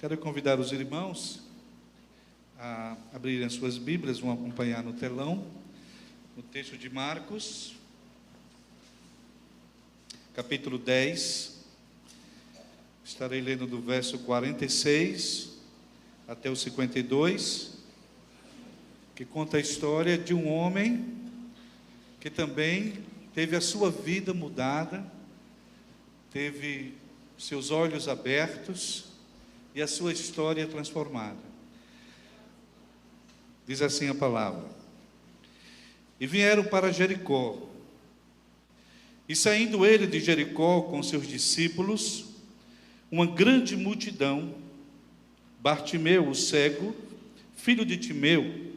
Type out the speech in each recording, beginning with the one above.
Quero convidar os irmãos a abrirem as suas Bíblias, vão acompanhar no telão, no texto de Marcos, capítulo 10. Estarei lendo do verso 46 até o 52, que conta a história de um homem que também teve a sua vida mudada, teve seus olhos abertos e a sua história transformada. Diz assim a palavra: E vieram para Jericó, e saindo ele de Jericó com seus discípulos, uma grande multidão, Bartimeu, o cego, filho de Timeu,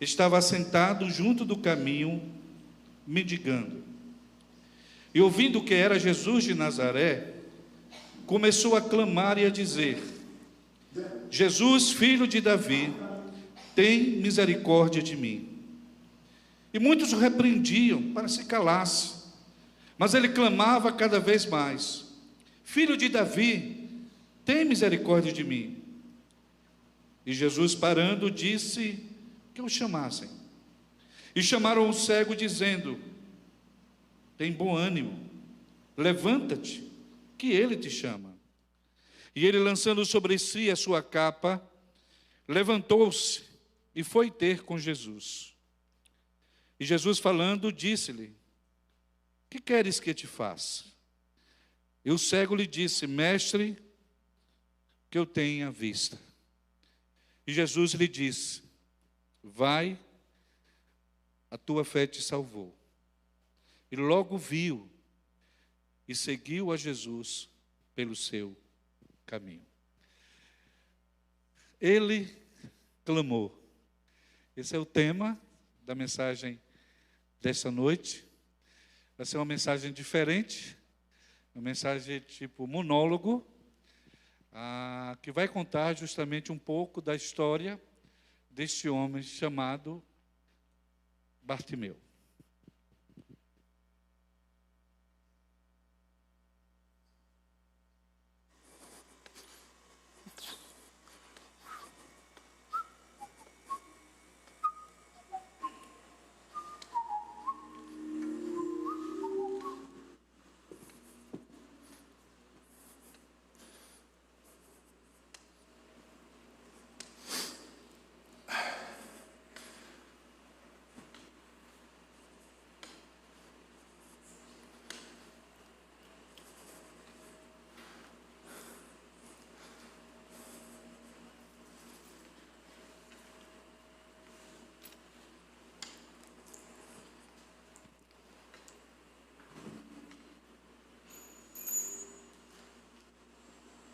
estava assentado junto do caminho, mendigando. E ouvindo que era Jesus de Nazaré, começou a clamar e a dizer: Jesus, filho de Davi, tem misericórdia de mim. E muitos o repreendiam para se calasse, mas ele clamava cada vez mais: Filho de Davi, tem misericórdia de mim. E Jesus, parando, disse que o chamassem. E chamaram o cego, dizendo: Tem bom ânimo, levanta-te, que ele te chama. E ele, lançando sobre si a sua capa, levantou-se e foi ter com Jesus. E Jesus, falando, disse-lhe: Que queres que te faça? E o cego lhe disse: Mestre, que eu tenha vista. E Jesus lhe disse: Vai, a tua fé te salvou. E logo viu e seguiu a Jesus pelo seu caminho. Ele clamou. Esse é o tema da mensagem desta noite. Vai ser uma mensagem diferente, uma mensagem tipo monólogo, que vai contar justamente um pouco da história deste homem chamado Bartimeu.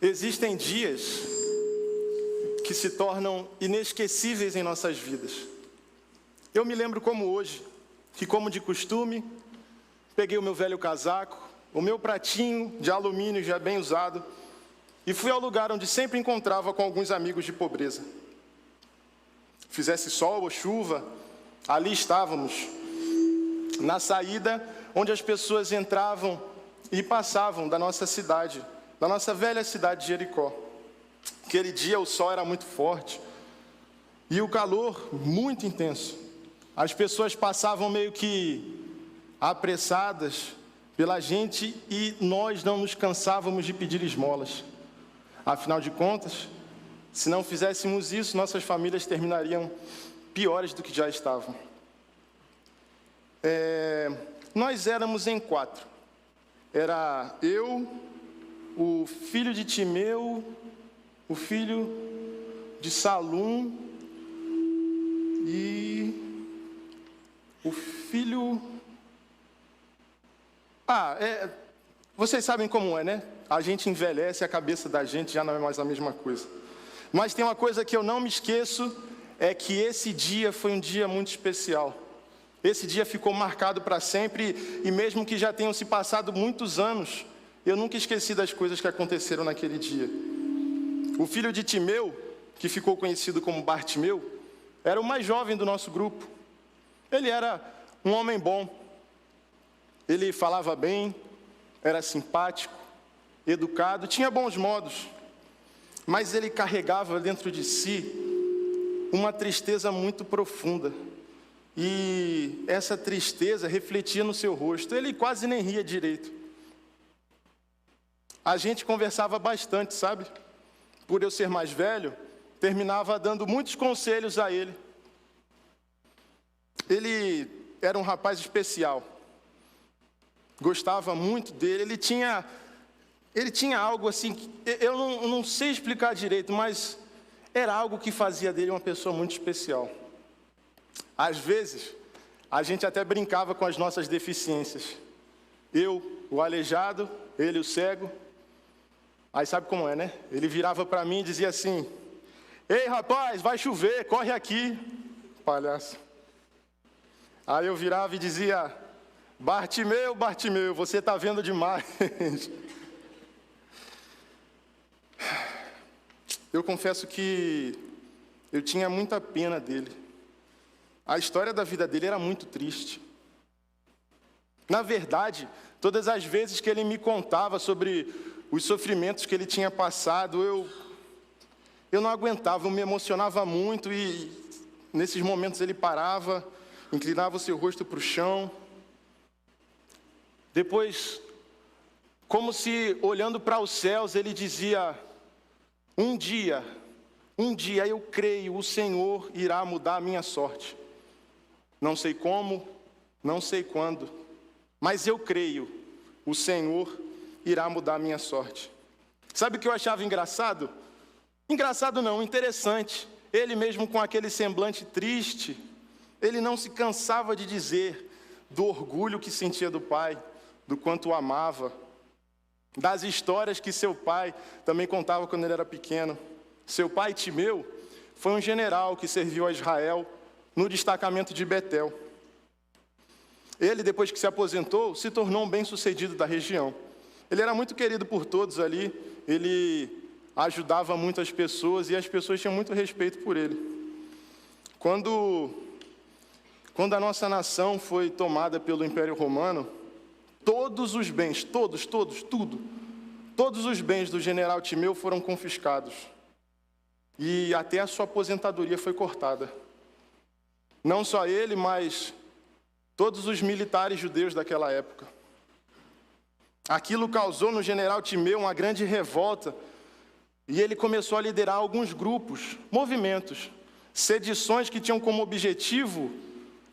Existem dias que se tornam inesquecíveis em nossas vidas. Eu me lembro como hoje, que como de costume, peguei o meu velho casaco, o meu pratinho de alumínio já bem usado, e fui ao lugar onde sempre encontrava com alguns amigos de pobreza. Fizesse sol ou chuva, ali estávamos, na saída onde as pessoas entravam e passavam da nossa cidade, da nossa velha cidade de Jericó. Aquele dia o sol era muito forte e o calor muito intenso. As pessoas passavam meio que apressadas pela gente e nós não nos cansávamos de pedir esmolas. Afinal de contas, se não fizéssemos isso, nossas famílias terminariam piores do que já estavam. Nós éramos em 4. Era eu, o filho de Timeu, o filho de Salum e o filho... Vocês sabem como é, né? A gente envelhece, a cabeça da gente já não é mais a mesma coisa. Mas tem uma coisa que eu não me esqueço, é que esse dia foi um dia muito especial. Esse dia ficou marcado para sempre, e mesmo que já tenham se passado muitos anos, eu nunca esqueci das coisas que aconteceram naquele dia. O filho de Timeu, que ficou conhecido como Bartimeu, era o mais jovem do nosso grupo. Ele era um homem bom. Ele falava bem, era simpático, educado, tinha bons modos. mas ele carregava dentro de si uma tristeza muito profunda. E essa tristeza refletia no seu rosto. Ele quase nem ria direito. A gente conversava bastante, sabe? Por eu ser mais velho, terminava dando muitos conselhos a ele. Ele era um rapaz especial. Gostava muito dele. Ele tinha algo assim, eu não sei explicar direito, mas era algo que fazia dele uma pessoa muito especial. Às vezes, a gente até brincava com as nossas deficiências. Eu, o aleijado, ele, o cego. Aí sabe como é, né? Ele virava para mim e dizia assim: ei, rapaz, vai chover, corre aqui. Palhaço. Aí eu virava e dizia: Bartimeu, Bartimeu, você está vendo demais. Eu confesso que eu tinha muita pena dele. A história da vida dele era muito triste. Na verdade, todas as vezes que ele me contava sobre os sofrimentos que ele tinha passado, eu não aguentava, eu me emocionava muito e nesses momentos ele parava, inclinava o seu rosto para o chão. Depois, como se olhando para os céus, ele dizia: um dia eu creio, o Senhor irá mudar a minha sorte. Não sei como, não sei quando, mas eu creio, o Senhor irá mudar a minha sorte. Sabe o que eu achava engraçado? Engraçado não, interessante. Ele mesmo com aquele semblante triste, ele não se cansava de dizer do orgulho que sentia do pai, do quanto o amava, das histórias que seu pai também contava quando ele era pequeno. Seu pai, Timeu, foi um general que serviu a Israel no destacamento de Betel. Ele, depois que se aposentou, se tornou um bem-sucedido da região. Ele era muito querido por todos ali, ele ajudava muito as pessoas e as pessoas tinham muito respeito por ele. Quando a nossa nação foi tomada pelo Império Romano, todos os bens, todos os bens do general Timeu foram confiscados. E até a sua aposentadoria foi cortada. Não só ele, mas todos os militares judeus daquela época. Aquilo causou no general Timeu uma grande revolta, e ele começou a liderar alguns grupos, movimentos, sedições que tinham como objetivo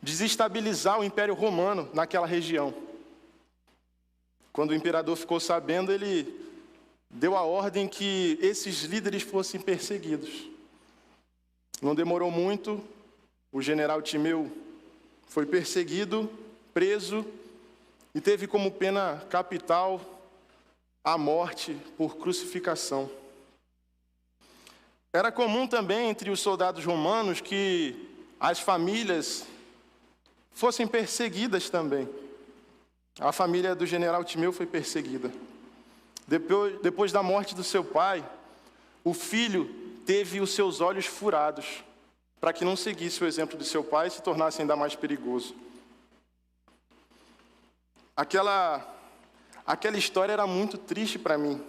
desestabilizar o Império Romano naquela região. Quando o imperador ficou sabendo, ele deu a ordem que esses líderes fossem perseguidos. Não demorou muito, o general Timeu foi perseguido, preso e teve como pena capital a morte por crucificação. Era comum também entre os soldados romanos que as famílias fossem perseguidas também. A família do general Timeu foi perseguida. Depois da morte do seu pai, o filho teve os seus olhos furados, para que não seguisse o exemplo de seu pai e se tornasse ainda mais perigoso. Aquela história era muito triste para mim.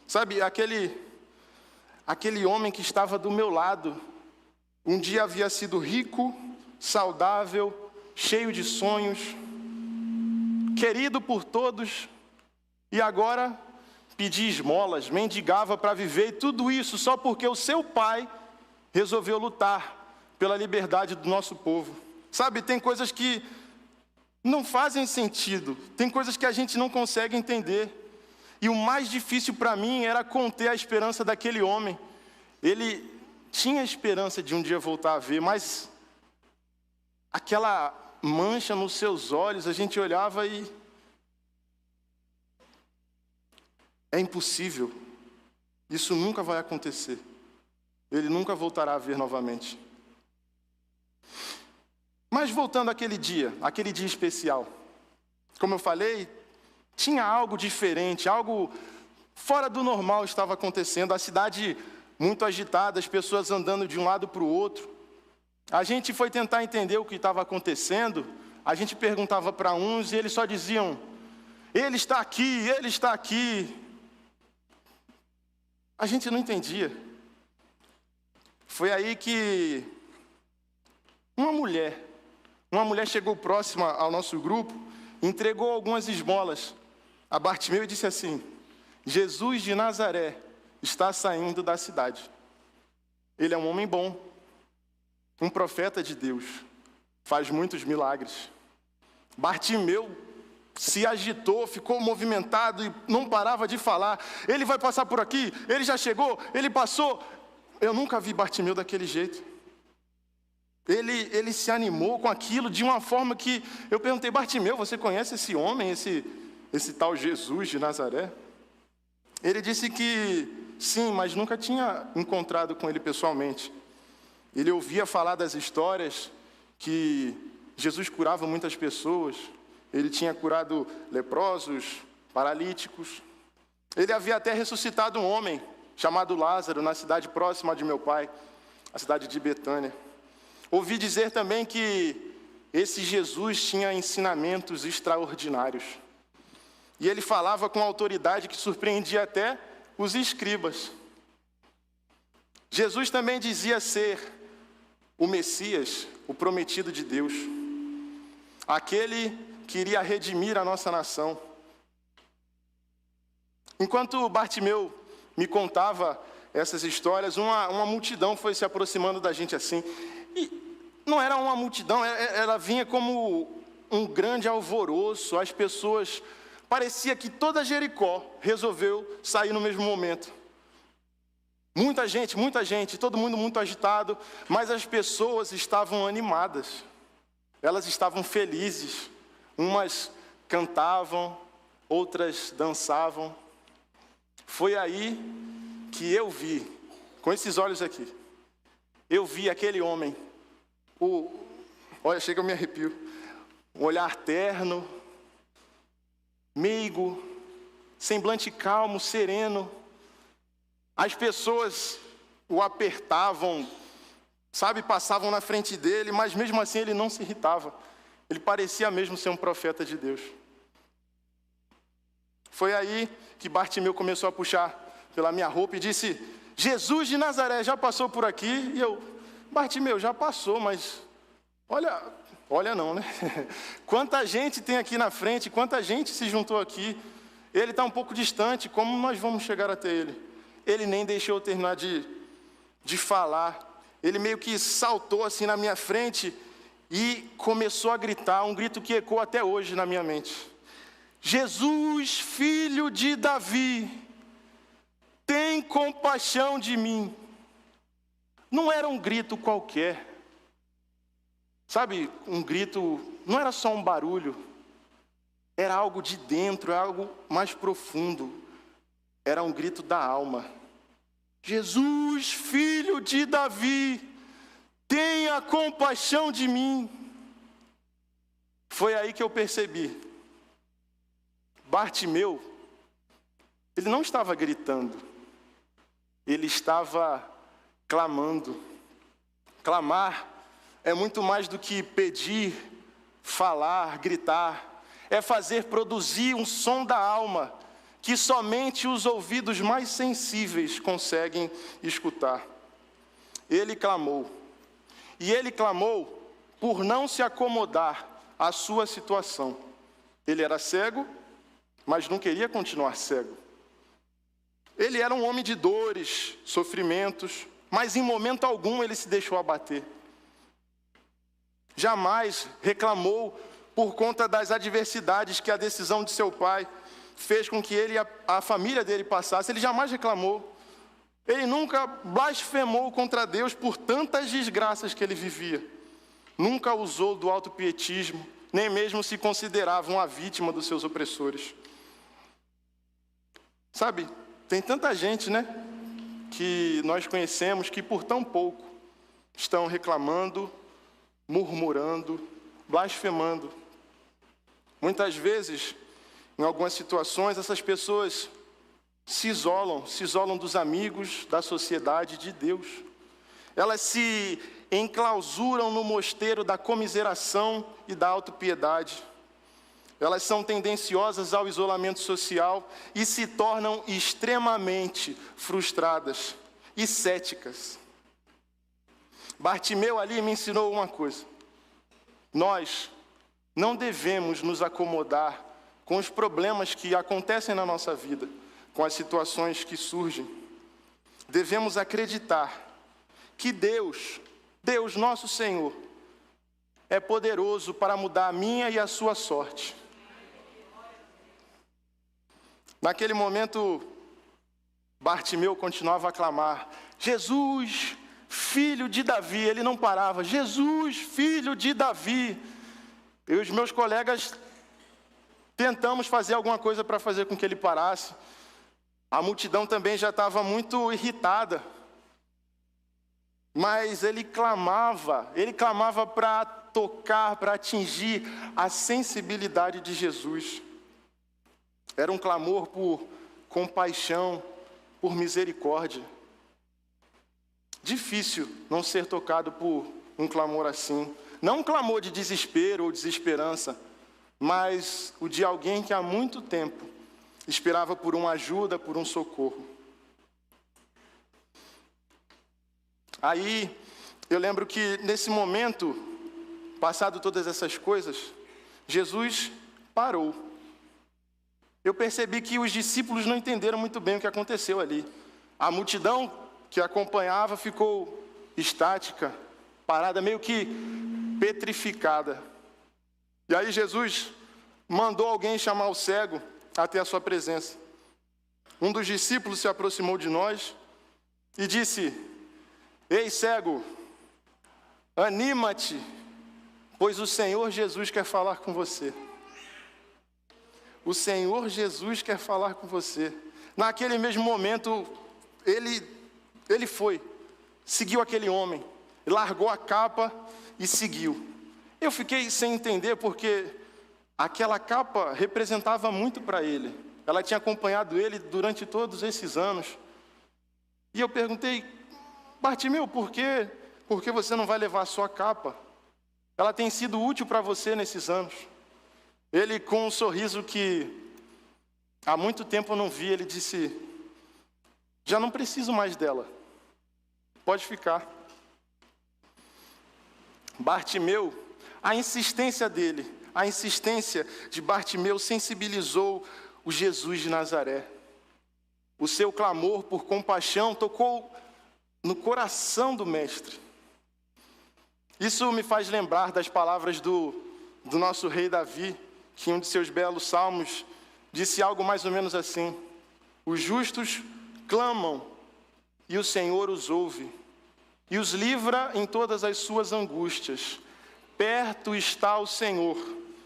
Sabe, aquele homem que estava do meu lado, um dia havia sido rico, saudável, cheio de sonhos, querido por todos, e agora pedia esmolas, mendigava para viver, e tudo isso só porque o seu pai resolveu lutar pela liberdade do nosso povo. Sabe, tem coisas que não fazem sentido, tem coisas que a gente não consegue entender. E o mais difícil para mim era conter a esperança daquele homem. Ele tinha a esperança de um dia voltar a ver, mas aquela mancha nos seus olhos, a gente olhava e é impossível. Isso nunca vai acontecer. Ele nunca voltará a ver novamente. Mas voltando àquele dia especial, como eu falei, tinha algo diferente, algo fora do normal estava acontecendo. A cidade muito agitada, as pessoas andando de um lado para o outro. A gente foi tentar entender o que estava acontecendo. A gente perguntava para uns e eles só diziam: ele está aqui, ele está aqui. A gente não entendia. Foi aí que uma mulher chegou próxima ao nosso grupo, entregou algumas esmolas a Bartimeu e disse assim: Jesus de Nazaré está saindo da cidade. Ele é um homem bom, um profeta de Deus, faz muitos milagres. Bartimeu se agitou, ficou movimentado e não parava de falar. Ele vai passar por aqui, ele já chegou, ele passou. Eu nunca vi Bartimeu daquele jeito. Ele se animou com aquilo de uma forma que eu perguntei: Bartimeu, você conhece esse homem, esse tal Jesus de Nazaré? Ele disse que sim, mas nunca tinha encontrado com ele pessoalmente. Ele ouvia falar das histórias que Jesus curava muitas pessoas. Ele tinha curado leprosos, paralíticos. Ele havia até ressuscitado um homem chamado Lázaro na cidade próxima de meu pai, a cidade de Betânia. Ouvi dizer também que esse Jesus tinha ensinamentos extraordinários. E ele falava com autoridade que surpreendia até os escribas. Jesus também dizia ser o Messias, o prometido de Deus, aquele que iria redimir a nossa nação. Enquanto Bartimeu me contava essas histórias, uma multidão foi se aproximando da gente assim. E não era uma multidão, ela vinha como um grande alvoroço. As pessoas, parecia que toda Jericó resolveu sair no mesmo momento. Muita gente, todo mundo muito agitado, mas as pessoas estavam animadas. Elas estavam felizes. Umas cantavam, outras dançavam. Foi aí que eu vi, com esses olhos aqui, eu vi aquele homem, olha, chega eu me arrepio, um olhar terno, meigo, semblante calmo, sereno. As pessoas o apertavam, passavam na frente dele, mas mesmo assim ele não se irritava. Ele parecia mesmo ser um profeta de Deus. Foi aí que Bartimeu começou a puxar pela minha roupa e disse: Jesus de Nazaré já passou por aqui? E eu: Bartimeu, já passou, mas olha não, né? Quanta gente tem aqui na frente, quanta gente se juntou aqui. Ele está um pouco distante, como nós vamos chegar até ele? Ele nem deixou eu terminar de falar. Ele meio que saltou assim na minha frente e começou a gritar, um grito que ecoa até hoje na minha mente: Jesus, filho de Davi, tem compaixão de mim. Não era um grito qualquer. Um grito, não era só um barulho. Era algo de dentro, era algo mais profundo. Era um grito da alma. Jesus, filho de Davi, tenha compaixão de mim. Foi aí que eu percebi. Bartimeu, ele não estava gritando, ele estava clamando. Clamar é muito mais do que pedir, falar, gritar. É fazer produzir um som da alma que somente os ouvidos mais sensíveis conseguem escutar. Ele clamou. E ele clamou por não se acomodar à sua situação. Ele era cego, mas não queria continuar cego. Ele era um homem de dores, sofrimentos, mas em momento algum ele se deixou abater. Jamais reclamou por conta das adversidades que a decisão de seu pai fez com que ele e a família dele passasse. Ele jamais reclamou. Ele nunca blasfemou contra Deus por tantas desgraças que ele vivia. Nunca usou do autopietismo, nem mesmo se considerava uma vítima dos seus opressores. Tem tanta gente, que nós conhecemos que por tão pouco estão reclamando, murmurando, blasfemando. Muitas vezes, em algumas situações, essas pessoas se isolam dos amigos, da sociedade, de Deus. Elas se enclausuram no mosteiro da comiseração e da autopiedade. Elas são tendenciosas ao isolamento social e se tornam extremamente frustradas e céticas. Bartimeu ali me ensinou uma coisa. Nós não devemos nos acomodar com os problemas que acontecem na nossa vida, com as situações que surgem. Devemos acreditar que Deus, nosso Senhor, é poderoso para mudar a minha e a sua sorte. Naquele momento, Bartimeu continuava a clamar: Jesus, filho de Davi. Ele não parava: Jesus, filho de Davi. Eu e os meus colegas tentamos fazer alguma coisa para fazer com que ele parasse. A multidão também já estava muito irritada. Mas ele clamava para tocar, para atingir a sensibilidade de Jesus. Era um clamor por compaixão, por misericórdia. Difícil não ser tocado por um clamor assim. Não um clamor de desespero ou desesperança, mas o de alguém que há muito tempo esperava por uma ajuda, por um socorro. Aí, eu lembro que nesse momento, passado todas essas coisas, Jesus parou. Eu percebi que os discípulos não entenderam muito bem o que aconteceu ali. A multidão que acompanhava ficou estática, parada, meio que petrificada. E aí Jesus mandou alguém chamar o cego até a sua presença. Um dos discípulos se aproximou de nós e disse: Ei, cego, anima-te, pois o Senhor Jesus quer falar com você. O Senhor Jesus quer falar com você. Naquele mesmo momento, ele foi, seguiu aquele homem, largou a capa e seguiu. Eu fiquei sem entender porque aquela capa representava muito para ele. Ela tinha acompanhado ele durante todos esses anos. E eu perguntei: Bartimeu, por que você não vai levar a sua capa? Ela tem sido útil para você nesses anos. Ele, com um sorriso que há muito tempo eu não vi, ele disse: já não preciso mais dela. Pode ficar. Bartimeu, a insistência dele, a insistência de Bartimeu sensibilizou o Jesus de Nazaré. O seu clamor por compaixão tocou no coração do Mestre. Isso me faz lembrar das palavras do nosso rei Davi, que em um de seus belos salmos disse algo mais ou menos assim: os justos clamam e o Senhor os ouve, e os livra em todas as suas angústias. Perto está o Senhor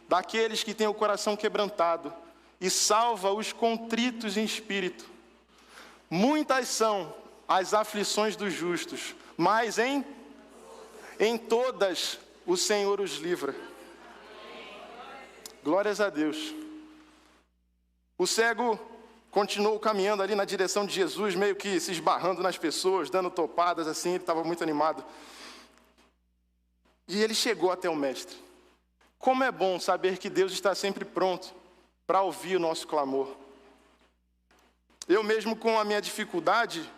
daqueles que têm o coração quebrantado, e salva os contritos em espírito. Muitas são as aflições dos justos, mas em todas o Senhor os livra. Glórias a Deus. O cego continuou caminhando ali na direção de Jesus, meio que se esbarrando nas pessoas, dando topadas assim, ele estava muito animado. E ele chegou até o Mestre. Como é bom saber que Deus está sempre pronto para ouvir o nosso clamor. Eu mesmo, com a minha dificuldade,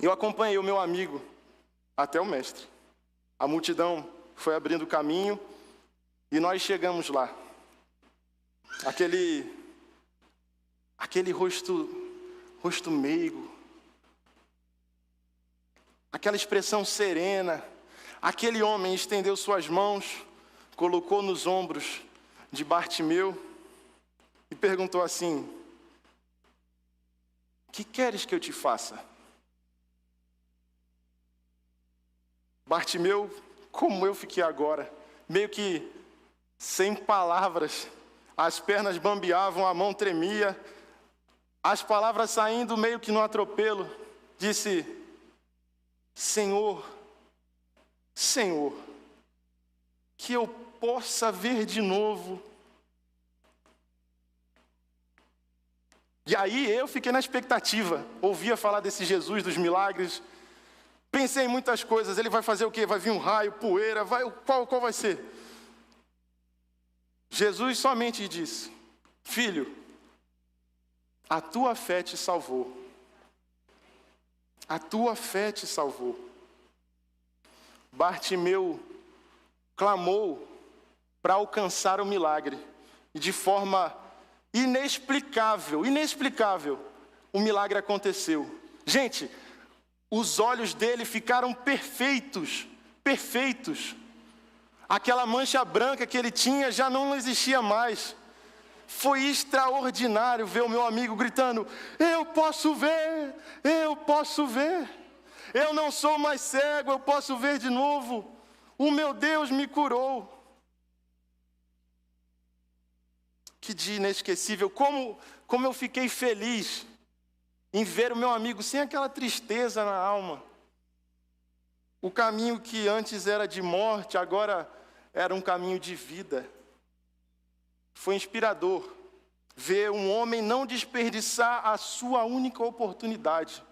eu acompanhei o meu amigo até o Mestre. A multidão foi abrindo o caminho e nós chegamos lá. Aquele rosto meigo, aquela expressão serena. Aquele homem estendeu suas mãos, colocou nos ombros de Bartimeu e perguntou assim: que queres que eu te faça? Bartimeu, como eu fiquei agora, meio que sem palavras, as pernas bambeavam, a mão tremia, as palavras saindo meio que no atropelo, disse: Senhor, que eu possa ver de novo. E aí eu fiquei na expectativa, ouvia falar desse Jesus, dos milagres, pensei em muitas coisas. Ele vai fazer o quê? Vai vir um raio, poeira, qual vai ser? Jesus somente disse: filho, a tua fé te salvou. A tua fé te salvou. Bartimeu clamou para alcançar o milagre. E de forma inexplicável, o milagre aconteceu. Gente, os olhos dele ficaram perfeitos. Aquela mancha branca que ele tinha já não existia mais. Foi extraordinário ver o meu amigo gritando: eu posso ver, eu não sou mais cego, eu posso ver de novo, o meu Deus me curou. Que dia inesquecível, como eu fiquei feliz em ver o meu amigo sem aquela tristeza na alma. O caminho que antes era de morte, agora era um caminho de vida. Foi inspirador ver um homem não desperdiçar a sua única oportunidade.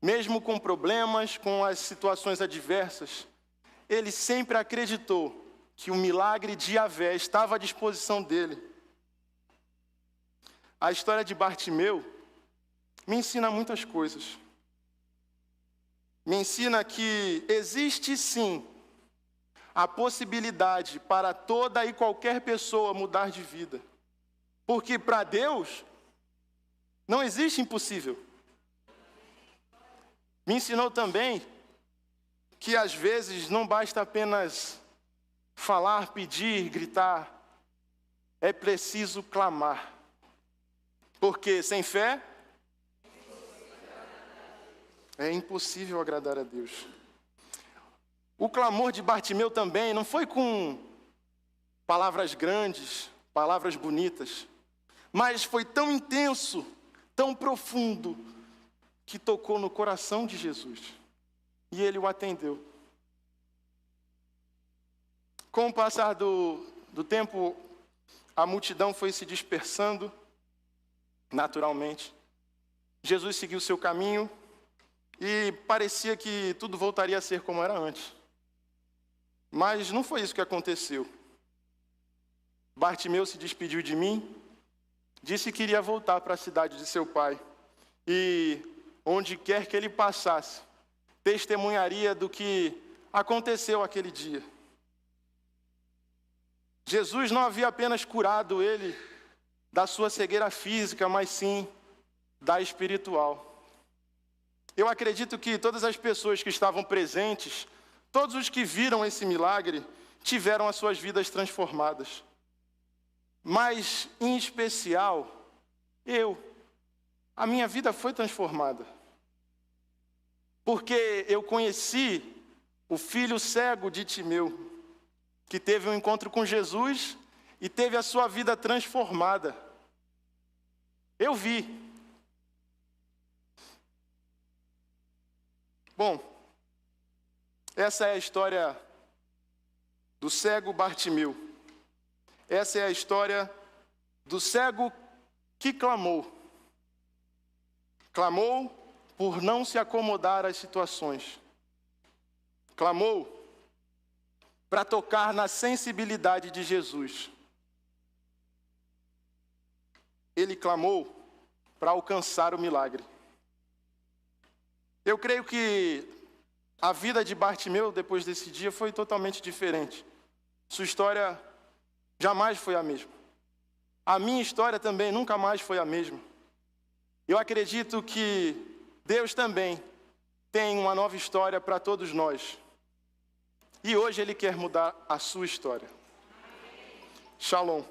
Mesmo com problemas, com as situações adversas, ele sempre acreditou que o milagre de Yahvé estava à disposição dele. A história de Bartimeu me ensina muitas coisas. Me ensina que existe sim a possibilidade para toda e qualquer pessoa mudar de vida. Porque para Deus não existe impossível. Me ensinou também que às vezes não basta apenas falar, pedir, gritar. É preciso clamar. Porque sem fé é impossível agradar a Deus. O clamor de Bartimeu também não foi com palavras grandes, palavras bonitas, mas foi tão intenso, tão profundo, que tocou no coração de Jesus. E ele o atendeu. Com o passar do tempo, a multidão foi se dispersando, naturalmente. Jesus seguiu seu caminho e parecia que tudo voltaria a ser como era antes. Mas não foi isso que aconteceu. Bartimeu se despediu de mim, disse que iria voltar para a cidade de seu pai. E onde quer que ele passasse, testemunharia do que aconteceu aquele dia. Jesus não havia apenas curado ele da sua cegueira física, mas sim da espiritual. Eu acredito que todas as pessoas que estavam presentes, todos os que viram esse milagre, tiveram as suas vidas transformadas. Mas, em especial, a minha vida foi transformada. Porque eu conheci o filho cego de Timeu, que teve um encontro com Jesus e teve a sua vida transformada. Eu vi. Bom, essa é a história do cego Bartimeu. Essa é a história do cego que clamou. Clamou por não se acomodar às situações. Clamou para tocar na sensibilidade de Jesus. Ele clamou para alcançar o milagre. Eu creio que a vida de Bartimeu, depois desse dia, foi totalmente diferente. Sua história jamais foi a mesma. A minha história também nunca mais foi a mesma. Eu acredito que Deus também tem uma nova história para todos nós. E hoje Ele quer mudar a sua história. Shalom.